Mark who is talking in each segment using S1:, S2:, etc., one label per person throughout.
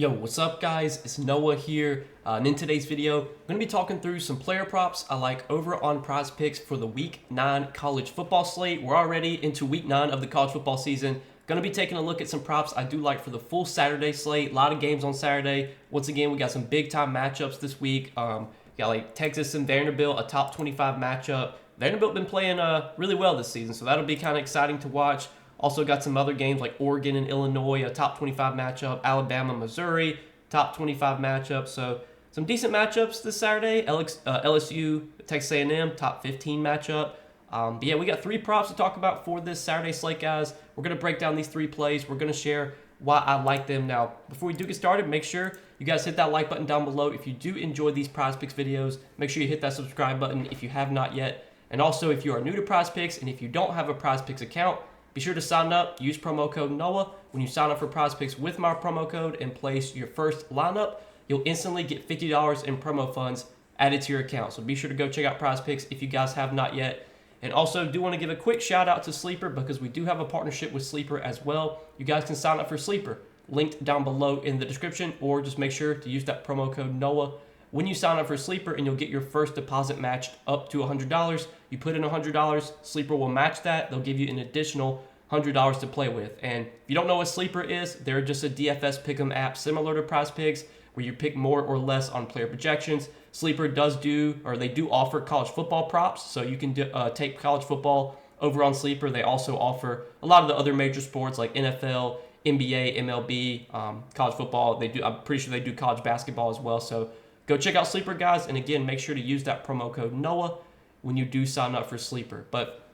S1: Yo, what's up guys? It's Noah here, and in today's video, I'm going to be talking through some player props I like over on Prizepicks for the Week 9 college football slate. We're already into Week 9 of the college football season. Going to be taking a look at some props I do like for the full Saturday slate. A lot of games on Saturday. Once again, we got some big time matchups this week. Got like Texas and Vanderbilt, a top 25 matchup. Vanderbilt been playing really well this season, so that'll be kind of exciting to watch. Also got some other games like Oregon and Illinois, a top 25 matchup. Alabama, Missouri, top 25 matchup. So some decent matchups this Saturday. LSU, Texas A&M, top 15 matchup. But yeah, we got three props to talk about for this Saturday slate, guys. We're going to break down these three plays. We're going to share why I like them. Now, before we do get started, make sure you guys hit that like button down below. If you do enjoy these Prizepicks videos, make sure you hit that subscribe button if you have not yet. And also, if you are new to Prizepicks and if you don't have a Prizepicks account, be sure to sign up, use promo code NOAH. When you sign up for Prizepicks with my promo code and place your first lineup, you'll instantly get $50 in promo funds added to your account. So be sure to go check out Prizepicks if you guys have not yet. And also do want to give a quick shout out to Sleeper because we do have a partnership with Sleeper as well. You guys can sign up for Sleeper, linked down below in the description, or just make sure to use that promo code NOAH when you sign up for Sleeper, and you'll get your first deposit matched up to $100. You put in $100, Sleeper will match that. They'll give you an additional $100 to play with. And if you don't know what Sleeper is, they're just a DFS pick'em app similar to Prizepicks where you pick more or less on player projections. Sleeper they do offer college football props, so you can take college football over on Sleeper. They also offer a lot of the other major sports like NFL, NBA, MLB, college football. I'm pretty sure they do college basketball as well. So go check out Sleeper, guys. And again, make sure to use that promo code NOAH when you do sign up for Sleeper. But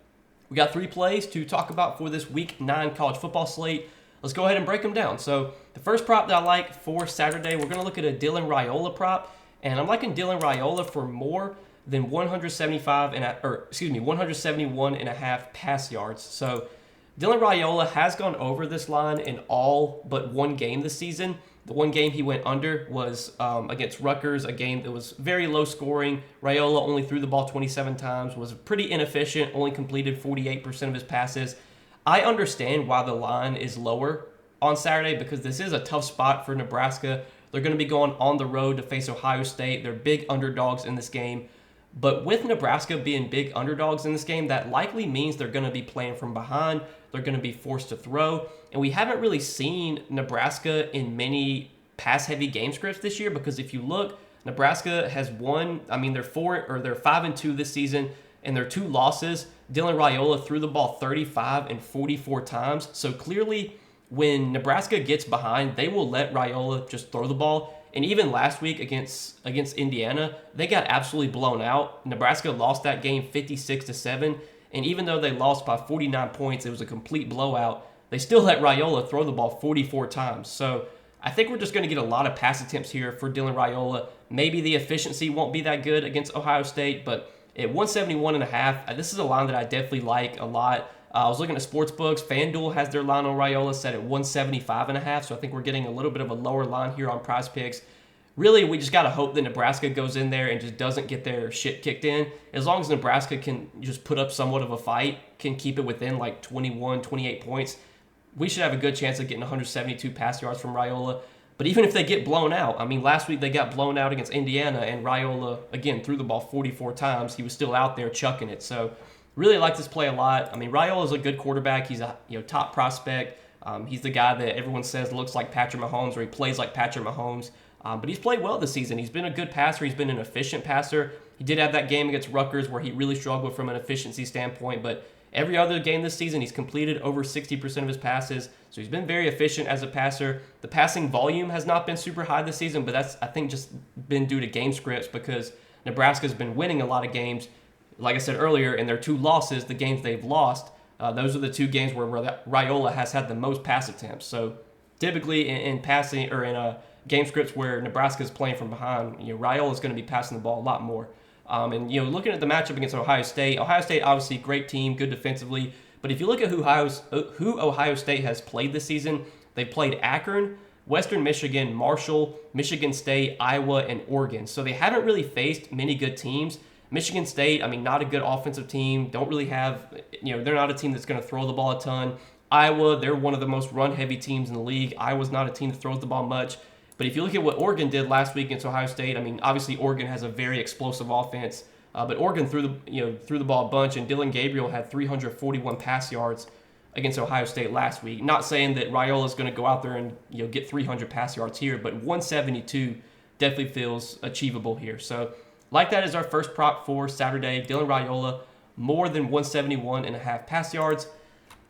S1: we got three plays to talk about for this Week 9 college football slate. Let's go ahead and break them down. So the first prop that I like for Saturday, we're going to look at a Dylan Raiola prop. And I'm liking Dylan Raiola for more than 171 and a half pass yards. So Dylan Raiola has gone over this line in all but one game this season. The one game he went under was against Rutgers, a game that was very low scoring. Raiola only threw the ball 27 times, was pretty inefficient, only completed 48% of his passes. I understand why the line is lower on Saturday because this is a tough spot for Nebraska. They're going to be going on the road to face Ohio State. They're big underdogs in this game. But with Nebraska being big underdogs in this game, that likely means they're going to be playing from behind. They're going to be forced to throw. And we haven't really seen Nebraska in many pass-heavy game scripts this year because if you look, Nebraska has won. They're 5-2 this season, and their two losses, Dylan Raiola threw the ball 35 and 44 times. So clearly, when Nebraska gets behind, they will let Raiola just throw the ball. And even last week against Indiana, they got absolutely blown out. Nebraska lost that game 56-7. And even though they lost by 49 points, it was a complete blowout. They still let Raiola throw the ball 44 times. So I think we're just going to get a lot of pass attempts here for Dylan Raiola. Maybe the efficiency won't be that good against Ohio State, but at 171 and a half, this is a line that I definitely like a lot. I was looking at sports books. FanDuel has their line on Raiola set at 175 and a half, so I think we're getting a little bit of a lower line here on Prizepicks. Really, we just got to hope that Nebraska goes in there and just doesn't get their shit kicked in. As long as Nebraska can just put up somewhat of a fight, can keep it within like 21, 28 points, we should have a good chance of getting 172 pass yards from Raiola. But even if they get blown out, last week they got blown out against Indiana, and Raiola, again, threw the ball 44 times. He was still out there chucking it. So really like this play a lot. Raiola is a good quarterback. He's a top prospect. He's the guy that everyone says looks like Patrick Mahomes or he plays like Patrick Mahomes. But he's played well this season. He's been a good passer. He's been an efficient passer. He did have that game against Rutgers where he really struggled from an efficiency standpoint. But every other game this season, he's completed over 60% of his passes. So he's been very efficient as a passer. The passing volume has not been super high this season, but that's, I think, just been due to game scripts because Nebraska's been winning a lot of games. Like I said earlier, in their two losses, the games they've lost, those are the two games where Raiola has had the most pass attempts. So typically in passing or in game scripts where Nebraska is playing from behind, Raiola is going to be passing the ball a lot more. Looking at the matchup against Ohio State obviously great team, good defensively. But if you look at who Ohio State has played this season, they've played Akron, Western Michigan, Marshall, Michigan State, Iowa, and Oregon. So they haven't really faced many good teams. Michigan State, not a good offensive team. Don't really have, they're not a team that's going to throw the ball a ton. Iowa, they're one of the most run-heavy teams in the league. Iowa's not a team that throws the ball much. But if you look at what Oregon did last week against Ohio State, I mean, obviously Oregon has a very explosive offense, but Oregon threw the ball a bunch, and Dylan Gabriel had 341 pass yards against Ohio State last week. Not saying that Raiola is going to go out there and get 300 pass yards here, but 172 definitely feels achievable here. So like that is our first prop for Saturday. Dylan Raiola, more than 171.5 pass yards.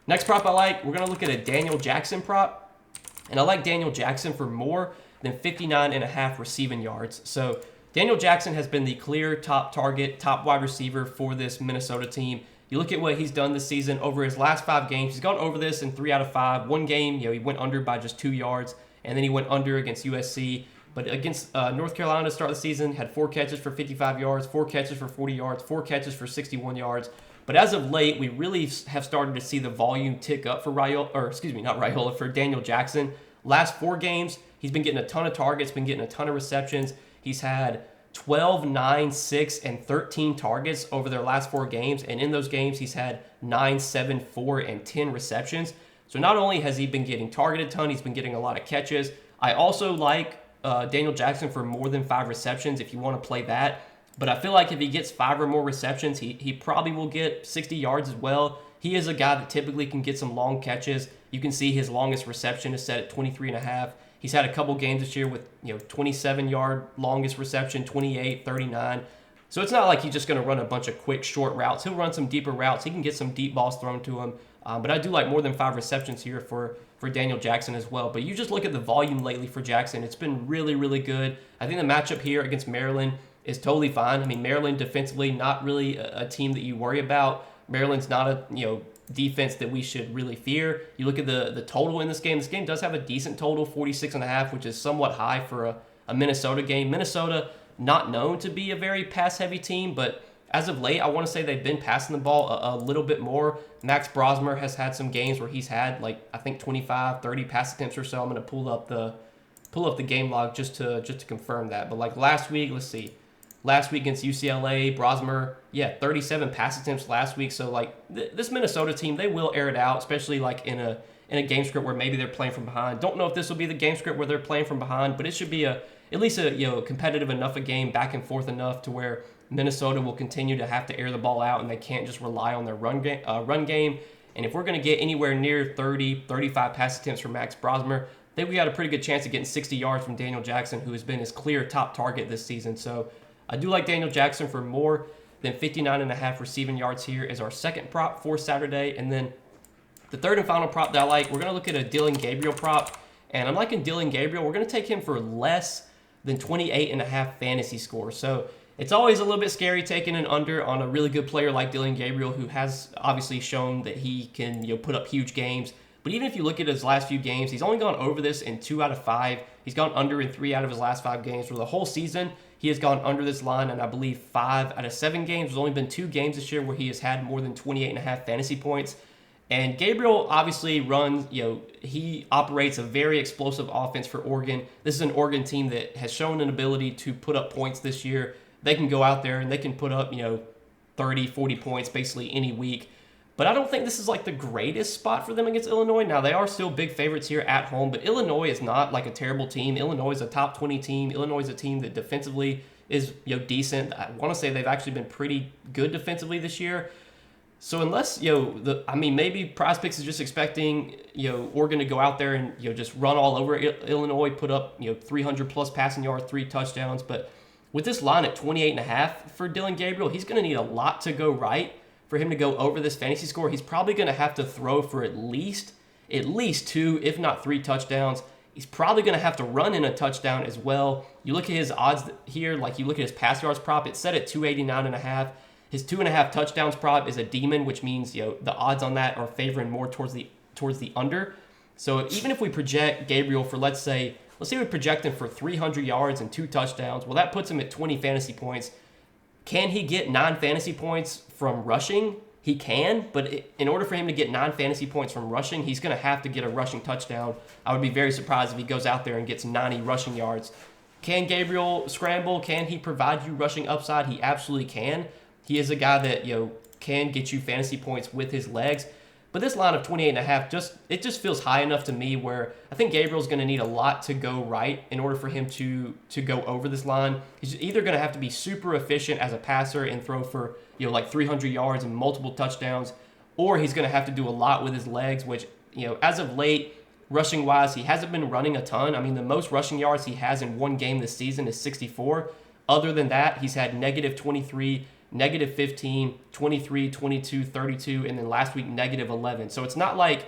S1: Next prop I like, we're going to look at a Daniel Jackson prop. And I like Daniel Jackson for more than 59.5 receiving yards. So Daniel Jackson has been the clear top target, top wide receiver for this Minnesota team. You look at what he's done this season over his last 5 games. He's gone over this in 3 out of 5. One game, he went under by just 2 yards, and then he went under against USC. But against North Carolina to start the season, had 4 catches for 55 yards, 4 catches for 40 yards, 4 catches for 61 yards. But as of late, we really have started to see the volume tick up for for Daniel Jackson. Last 4 games, he's been getting a ton of targets, been getting a ton of receptions. He's had 12, 9, 6, and 13 targets over their last 4 games. And in those games, he's had 9, 7, 4, and 10 receptions. So not only has he been getting targeted a ton, he's been getting a lot of catches. I also like Daniel Jackson for more than 5 receptions if you want to play that. But I feel like if he gets 5 or more receptions, he probably will get 60 yards as well. He is a guy that typically can get some long catches. You can see his longest reception is set at 23.5. He's had a couple games this year with 27-yard longest reception, 28, 39. So it's not like he's just going to run a bunch of quick, short routes. He'll run some deeper routes. He can get some deep balls thrown to him. But I do like more than 5 receptions here for Daniel Jackson as well. But you just look at the volume lately for Jackson. It's been really, really good. I think the matchup here against Maryland is totally fine. I mean, Maryland defensively, not really a team that you worry about. Maryland's not a defense that we should really fear. You look at the total in this game. This game does have a decent total, 46.5, which is somewhat high for a Minnesota game. Minnesota, not known to be a very pass-heavy team, but as of late, I want to say they've been passing the ball a little bit more. Max Brosmer has had some games where he's had, I think 25, 30 pass attempts or so. I'm going to pull up the game log just to confirm that. But last week, let's see. Last week against UCLA, Brosmer, 37 pass attempts last week. So this Minnesota team, they will air it out, especially in a game script where maybe they're playing from behind. Don't know if this will be the game script where they're playing from behind, but it should be at least a competitive enough a game, back and forth enough to where Minnesota will continue to have to air the ball out and they can't just rely on their run game. And if we're going to get anywhere near 30, 35 pass attempts from Max Brosmer, I think we got a pretty good chance of getting 60 yards from Daniel Jackson, who has been his clear top target this season. So I do like Daniel Jackson for more than 59.5 receiving yards here as our second prop for Saturday. And then the third and final prop that I like, we're going to look at a Dylan Gabriel prop. And I'm liking Dylan Gabriel. We're going to take him for less than 28.5 fantasy score. So it's always a little bit scary taking an under on a really good player like Dylan Gabriel, who has obviously shown that he can put up huge games. But even if you look at his last few games, he's only gone over this in 2 out of 5. He's gone under in 3 out of his last 5 games. For the whole season, he has gone under this line, and I believe 5 out of 7 games. There's only been 2 games this year where he has had more than 28.5 fantasy points. And Gabriel obviously runs, he operates a very explosive offense for Oregon. This is an Oregon team that has shown an ability to put up points this year. They can go out there and they can put up, 30, 40 points basically any week. But I don't think this is the greatest spot for them against Illinois. Now, they are still big favorites here at home, but Illinois is not a terrible team. Illinois is a top 20 team. Illinois is a team that defensively is decent. I want to say they've actually been pretty good defensively this year. So unless maybe Prizepicks is just expecting Oregon to go out there and just run all over Illinois, put up 300 plus passing yards, 3 touchdowns. But with this line at 28.5 for Dylan Gabriel, he's going to need a lot to go right for him to go over this fantasy score. He's probably going to have to throw for at least 2, if not 3 touchdowns. He's probably going to have to run in a touchdown as well. You look at his odds here, you look at his pass yards prop, it's set at 289.5. His 2.5 touchdowns prop is a demon, which means the odds on that are favoring more towards the under. So even if we project Gabriel for let's say we project him for 300 yards and 2 touchdowns, well, that puts him at 20 fantasy points. Can he get 9 fantasy points from rushing? He can, but in order for him to get 9 fantasy points from rushing, he's going to have to get a rushing touchdown. I would be very surprised if he goes out there and gets 90 rushing yards. Can Gabriel scramble? Can he provide you rushing upside? He absolutely can. He is a guy that can get you fantasy points with his legs. But this line of 28.5 just feels high enough to me where I think Gabriel's going to need a lot to go right in order for him to go over this line. He's either going to have to be super efficient as a passer and throw for like 300 yards and multiple touchdowns, or he's going to have to do a lot with his legs, which as of late, rushing wise, he hasn't been running a ton. I mean, the most rushing yards he has in one game this season is 64. Other than that, he's had negative 23, negative 15, 23, 22, 32, and then last week negative 11. So it's not like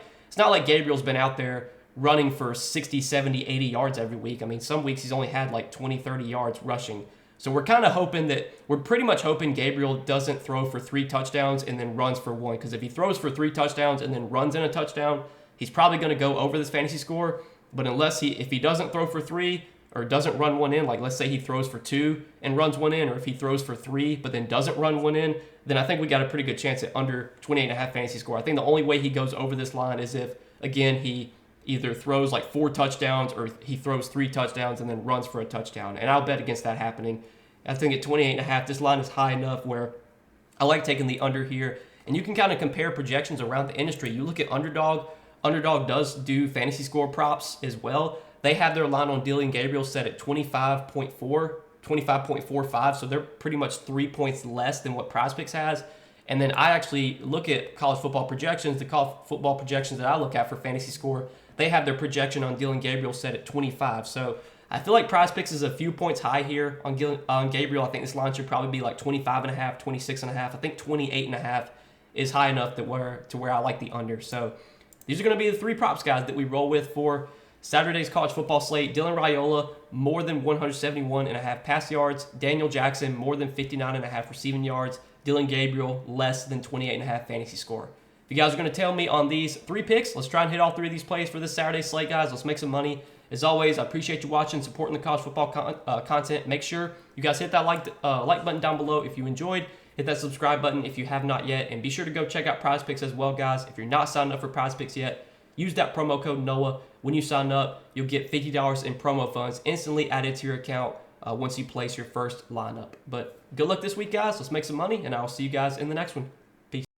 S1: Gabriel's been out there running for 60, 70, 80 yards every week. I mean, some weeks he's only had like 20, 30 yards rushing. So we're pretty much hoping Gabriel doesn't throw for 3 touchdowns and then runs for 1. Because if he throws for 3 touchdowns and then runs in a touchdown, he's probably going to go over this fantasy score. But if he doesn't throw for 3 or doesn't run 1 in, like let's say he throws for 2 and runs 1 in, or if he throws for 3 but then doesn't run 1 in, then I think we got a pretty good chance at under 28.5 fantasy score. I think the only way he goes over this line is if, again, he either throws like 4 touchdowns or he throws 3 touchdowns and then runs for a touchdown. And I'll bet against that happening. I think at 28.5, this line is high enough where I like taking the under here. And you can kind of compare projections around the industry. You look at Underdog. Underdog does do fantasy score props as well. They have their line on Dylan Gabriel set at 25.4, 25.45. So they're pretty much 3 points less than what Prizepicks has. And then I actually look at college football projections. The college football projections that I look at for fantasy score, they have their projection on Dylan Gabriel set at 25. So I feel like Prizepicks is a few points high here on Gabriel. I think this line should probably be like 25.5, 26.5. I think 28.5 is high enough to where I like the under. So these are going to be the 3 props, guys, that we roll with for Saturday's college football slate. Dylan Raiola, more than 171.5 pass yards. Daniel Jackson, more than 59.5 receiving yards. Dylan Gabriel, less than 28.5 fantasy score. If you guys are going to tell me on these 3 picks, let's try and hit all 3 of these plays for this Saturday slate, guys. Let's make some money. As always, I appreciate you watching, supporting the college football content. Make sure you guys hit that like button down below if you enjoyed. Hit that subscribe button if you have not yet. And be sure to go check out Prizepicks as well, guys. If you're not signed up for Prizepicks yet, use that promo code NOAH. When you sign up, you'll get $50 in promo funds instantly added to your account once you place your first lineup. But good luck this week, guys. Let's make some money, and I'll see you guys in the next one.